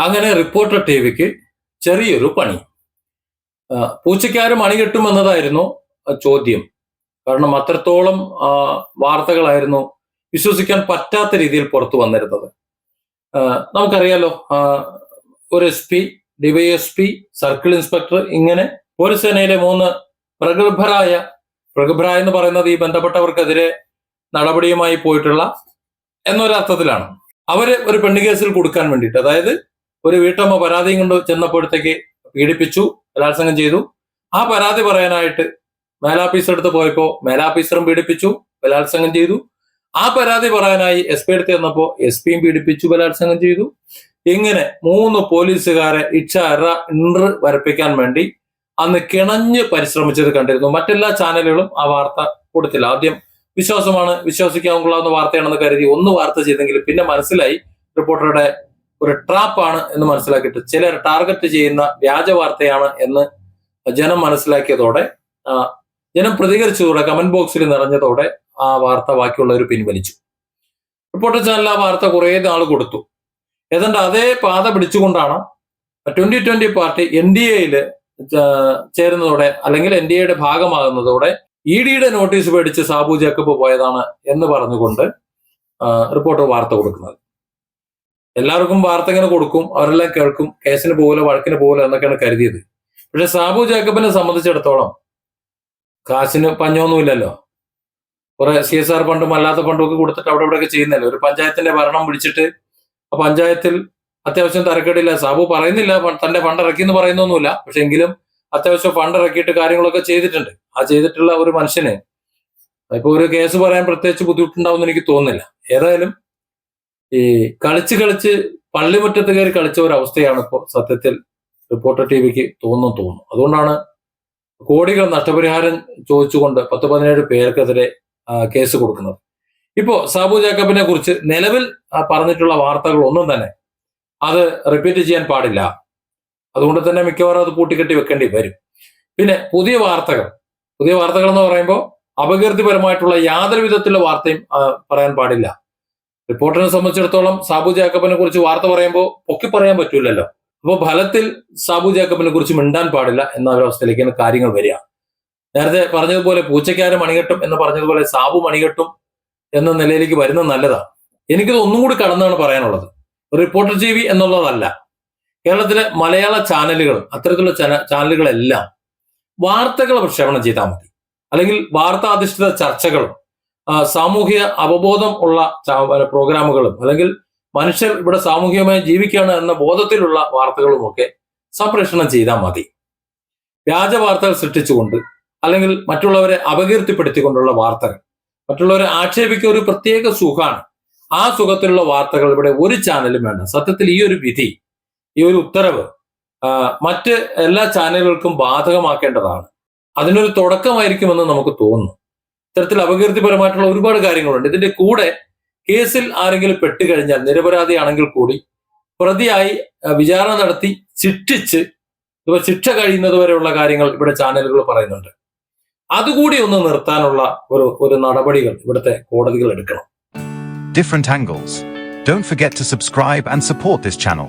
അങ്ങനെ റിപ്പോർട്ടർ ടിവിക്ക് ചെറിയൊരു പണി. പൂച്ചയ്ക്കാര് മണി കെട്ടുമെന്നതായിരുന്നു ചോദ്യം. കാരണം അത്രത്തോളം വാർത്തകളായിരുന്നു വിശ്വസിക്കാൻ പറ്റാത്ത രീതിയിൽ പുറത്തു വന്നിരുന്നത്. നമുക്കറിയാലോ, ഒരു SP, DYSP, സർക്കിൾ ഇൻസ്പെക്ടർ, ഇങ്ങനെ പോലീസ് സേനയിലെ 3 പ്രഗത്ഭരായ എന്ന് പറയുന്നത് ഈ ബന്ധപ്പെട്ടവർക്കെതിരെ നടപടിയുമായി പോയിട്ടുള്ള എന്നൊരർത്ഥത്തിലാണ്. അവര് ഒരു പെണ്ണ് കേസിൽ കൊടുക്കാൻ വേണ്ടിയിട്ട്, അതായത് ഒരു വീട്ടമ്മ പരാതിയും കൊണ്ട് ചെന്നപ്പോഴത്തേക്ക് പീഡിപ്പിച്ചു, ബലാത്സംഗം ചെയ്തു. ആ പരാതി പറയാനായിട്ട് മേലാഫീസർ അടുത്ത് പോയപ്പോൾ മേലാഫീസറും പീഡിപ്പിച്ചു, ബലാത്സംഗം ചെയ്തു. ആ പരാതി പറയാനായി SP അടുത്ത് ചെന്നപ്പോൾ SP-യും പീഡിപ്പിച്ചു, ബലാത്സംഗം ചെയ്തു. ഇങ്ങനെ 3 പോലീസുകാരെ വരപ്പിക്കാൻ വേണ്ടി അന്ന് കിണഞ്ഞ് പരിശ്രമിച്ചത് കണ്ടിരുന്നു. മറ്റെല്ലാ ചാനലുകളും ആ വാർത്ത കൊടുത്തില്ല. ആദ്യം വിശ്വസിക്കാൻ കൊള്ളാവുന്ന വാർത്തയാണെന്ന് കരുതി ഒന്ന് വാർത്ത ചെയ്തെങ്കിൽ പിന്നെ മനസ്സിലായി റിപ്പോർട്ടറുടെ ഒരു ട്രാപ്പാണ് എന്ന് മനസ്സിലാക്കിയിട്ട് ചിലർ ടാർഗറ്റ് ചെയ്യുന്ന വ്യാജ വാർത്തയാണ് എന്ന് ജനം മനസ്സിലാക്കിയതോടെ, ജനം പ്രതികരിച്ചതോടെ, കമന്റ് ബോക്സിൽ നിറഞ്ഞതോടെ ആ വാർത്ത ബാക്കിയുള്ളവർ പിൻവലിച്ചു. റിപ്പോർട്ടർ ചാനൽ ആ വാർത്ത കുറേ നാൾ കൊടുത്തു. ഏതാണ്ട് അതേ പാത പിടിച്ചുകൊണ്ടാണ് 2020 പാർട്ടി NDAയിൽ ചേരുന്നതോടെ, അല്ലെങ്കിൽ NDAയുടെ ഭാഗമാകുന്നതോടെ EDയുടെ നോട്ടീസ് പേടിച്ച് സാബു ജേക്കബ് പോയതാണ് എന്ന് പറഞ്ഞുകൊണ്ട് റിപ്പോർട്ടർ വാർത്ത കൊടുക്കുന്നത്. എല്ലാവർക്കും വാർത്ത ഇങ്ങനെ കൊടുക്കും, അവരെല്ലാം കേൾക്കും, കേസിന് പോകില്ല, വഴക്കിന് പോകില്ല എന്നൊക്കെയാണ് കരുതിയത്. പക്ഷെ സാബു ജേക്കബിനെ സംബന്ധിച്ചിടത്തോളം കാശിന് പഞ്ഞൊന്നുമില്ലല്ലോ. കുറെ CSR ഫണ്ടും അല്ലാത്ത ഫണ്ടും ഒക്കെ കൊടുത്തിട്ട് അവിടെ ഇവിടെയൊക്കെ ചെയ്യുന്നല്ലോ. ഒരു പഞ്ചായത്തിന്റെ ഭരണം പിടിച്ചിട്ട് ആ പഞ്ചായത്തിൽ അത്യാവശ്യം തരക്കേടില്ല. സാബു പറയുന്നില്ല തന്റെ ഫണ്ട് ഇറക്കി എന്ന് പറയുന്നൊന്നുമില്ല, പക്ഷെ എങ്കിലും അത്യാവശ്യം ഫണ്ട് ഇറക്കിയിട്ട് കാര്യങ്ങളൊക്കെ ചെയ്തിട്ടുണ്ട്. ആ ചെയ്തിട്ടുള്ള ഒരു മനുഷ്യന് ഇപ്പൊ ഒരു കേസ് പറയാൻ പ്രത്യേകിച്ച് ബുദ്ധിമുട്ടുണ്ടാവും എന്ന് എനിക്ക് തോന്നുന്നില്ല. ഏതായാലും ഈ കളിച്ച് പള്ളിമുറ്റത്ത് കയറി കളിച്ച ഒരു അവസ്ഥയാണ് ഇപ്പോൾ സത്യത്തിൽ റിപ്പോർട്ടർ ടിവിക്ക് തോന്നുന്നു. അതുകൊണ്ടാണ് കോടികൾ നഷ്ടപരിഹാരം ചോദിച്ചുകൊണ്ട് 10-17 പേർക്കെതിരെ കേസ് കൊടുക്കുന്നത്. ഇപ്പോ സാബു ജേക്കബിനെ കുറിച്ച് നിലവിൽ പറഞ്ഞിട്ടുള്ള വാർത്തകൾ ഒന്നും തന്നെ അത് റിപ്പീറ്റ് ചെയ്യാൻ പാടില്ല. അതുകൊണ്ട് തന്നെ മിക്കവാറും അത് കൂട്ടിക്കെട്ടി വെക്കേണ്ടി വരും. പിന്നെ പുതിയ വാർത്തകൾ എന്ന് പറയുമ്പോൾ അപകീർത്തിപരമായിട്ടുള്ള യാതൊരു വിധത്തിലുള്ള വാർത്തയും പറയാൻ പാടില്ല. റിപ്പോർട്ടറിനെ സംബന്ധിച്ചിടത്തോളം സാബു ജേക്കബിനെ കുറിച്ച് വാർത്ത പറയുമ്പോൾ പൊക്കി പറയാൻ പറ്റൂലല്ലോ. അപ്പോൾ ഫലത്തിൽ സാബു ജേക്കബിനെ കുറിച്ച് മിണ്ടാൻ പാടില്ല എന്ന ഒരവസ്ഥയിലേക്കാണ് കാര്യങ്ങൾ വരിക. നേരത്തെ പറഞ്ഞതുപോലെ പൂച്ചയ്ക്കാര് മണികെട്ടും എന്ന് പറഞ്ഞതുപോലെ സാബു മണികെട്ടും എന്ന നിലയിലേക്ക് വരുന്നത് നല്ലതാണ്. എനിക്കിത് ഒന്നും കൂടി കടന്നാണ് പറയാനുള്ളത്. റിപ്പോർട്ടർ TV എന്നുള്ളതല്ല, കേരളത്തിലെ മലയാള ചാനലുകൾ, അത്തരത്തിലുള്ള ചാനലുകളെല്ലാം വാർത്തകൾ പ്രക്ഷേപണം ചെയ്താൽ മതി. അല്ലെങ്കിൽ വാർത്താധിഷ്ഠിത ചർച്ചകളും സാമൂഹിക അവബോധം ഉള്ള പ്രോഗ്രാമുകളും, അല്ലെങ്കിൽ മനുഷ്യർ ഇവിടെ സാമൂഹികമായി ജീവിക്കുകയാണ് എന്ന ബോധത്തിലുള്ള വാർത്തകളും ഒക്കെ സംപ്രേഷണം ചെയ്താൽ മതി. വ്യാജ വാർത്തകൾ സൃഷ്ടിച്ചുകൊണ്ട്, അല്ലെങ്കിൽ മറ്റുള്ളവരെ അപകീർത്തിപ്പെടുത്തിക്കൊണ്ടുള്ള വാർത്തകൾ, മറ്റുള്ളവരെ ആക്ഷേപിക്കുക ഒരു പ്രത്യേക സുഖമാണ്. ആ സുഖത്തിലുള്ള വാർത്തകൾ ഇവിടെ ഒരു ചാനലും വേണ്ട. സത്യത്തിൽ ഈ ഒരു വിധി, ഈ ഒരു ഉത്തരവ് മറ്റ് എല്ലാ ചാനലുകൾക്കും ബാധകമാക്കേണ്ടതാണ്. അതിനൊരു തുടക്കമായിരിക്കുമെന്ന് നമുക്ക് തോന്നുന്നു. ഇത്തരത്തിൽ അപകീർത്തിപരമായിട്ടുള്ള ഒരുപാട് കാര്യങ്ങളുണ്ട്. ഇതിന്റെ കൂടെ കേസിൽ ആരെങ്കിലും പെട്ടുകഴിഞ്ഞാൽ, നിരപരാധിയാണെങ്കിൽ കൂടി പ്രതിയായി വിചാരണ നടത്തി ശിക്ഷിച്ച് ശിക്ഷ കഴിയുന്നത് വരെയുള്ള കാര്യങ്ങൾ ഇവിടെ ചാനലുകൾ പറയുന്നുണ്ട്. അതുകൂടി ഒന്ന് നിർത്താനുള്ള ഒരു നടപടികൾ ഇവിടുത്തെ കോടതികൾ എടുക്കണം. Different angles. Don't forget to subscribe and support this channel.